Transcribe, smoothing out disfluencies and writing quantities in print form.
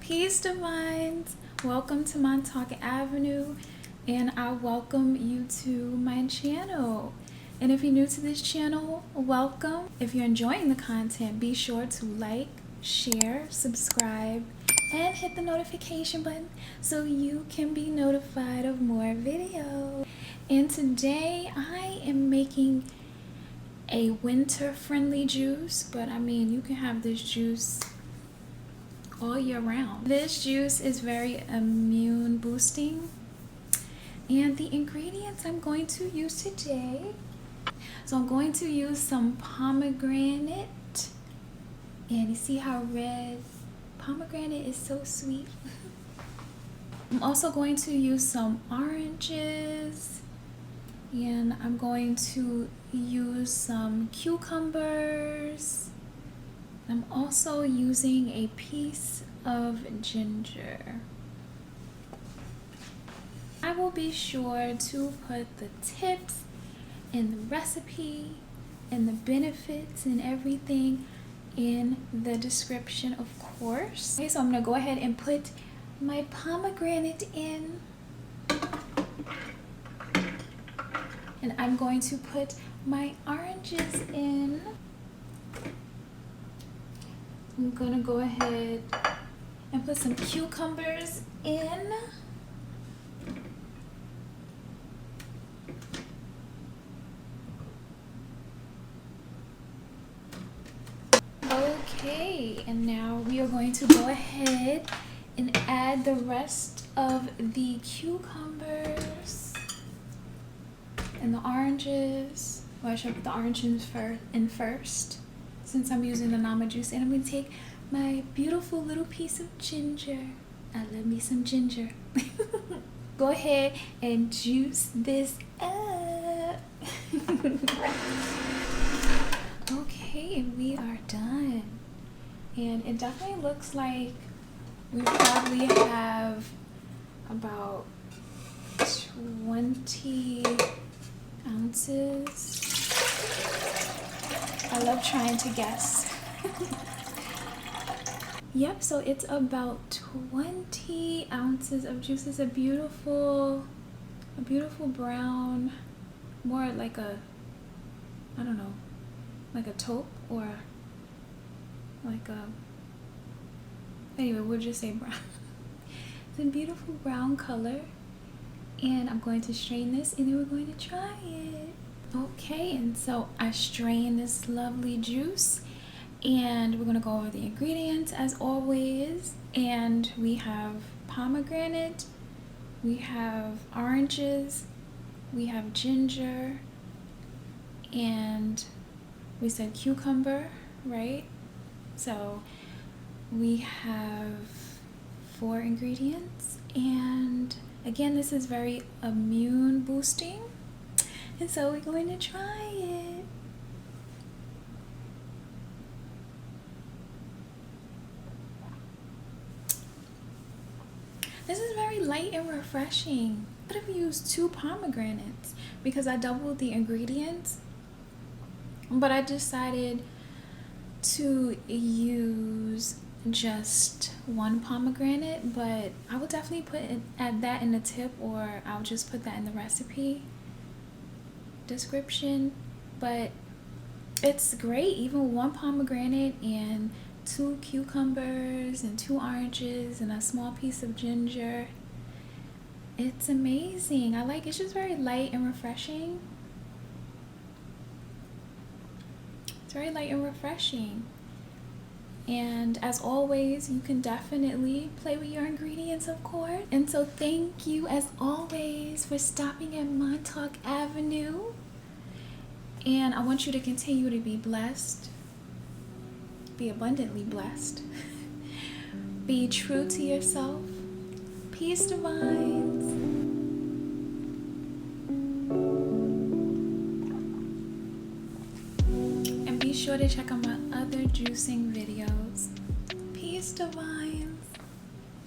Peace Divines, welcome to Montauk Avenue, and I welcome you to my channel. And if you're new to this channel, welcome. If you're enjoying the content, be sure to like, share, subscribe, and hit the notification button so you can be notified of more videos. And today I am making a winter friendly juice, but I mean you can have this juice all year round. This juice is very immune boosting, and the ingredients I'm going to use today, so I'm going to use some pomegranate, and you see how red pomegranate is, so sweet. I'm also going to use some oranges, and I'm going to use some cucumbers. I'm also using a piece of ginger. I will be sure to put the tips and the recipe and the benefits and everything in the description, of course. Okay, so I'm gonna go ahead and put my pomegranate in. And I'm going to put my oranges in. I'm gonna go ahead and put some cucumbers in. Okay, and now we are going to go ahead and add the rest of the cucumbers and the oranges. Well, I should put the oranges in first, since I'm using the Nama juice. And I'm going to take my beautiful little piece of ginger. I love me some ginger. Go ahead and juice this up. Okay, we are done. And it definitely looks like we probably have about 20 ounces. I love trying to guess. Yep, so it's about 20 ounces of juice. It's a beautiful brown, more like a, I don't know, like a taupe, or like a, anyway, we'll just say brown. It's a beautiful brown color, and I'm going to strain this and then we're going to try it. Okay, and so I strained this lovely juice, and we're going to go over the ingredients as always. And we have pomegranate, we have oranges, we have ginger, and we said cucumber, right? So we have 4 ingredients, and again, this is very immune boosting, and so we're going to try it. This is very light and refreshing. I could have used 2 pomegranates because I doubled the ingredients, but I decided to use just 1 pomegranate. But I will definitely add that in the tip, or I'll just put that in the recipe description. But it's great, even 1 pomegranate and 2 cucumbers and 2 oranges and a small piece of ginger. It's amazing. I like it. It's just very light and refreshing. It's very light and refreshing. And as always, you can definitely play with your ingredients, of course. And so thank you as always for stopping at Montauk Avenue. And I want you to continue to be blessed. Be abundantly blessed. Be true to yourself. Peace, Divines. And be sure to check out my other juicing videos. Peace, Divine.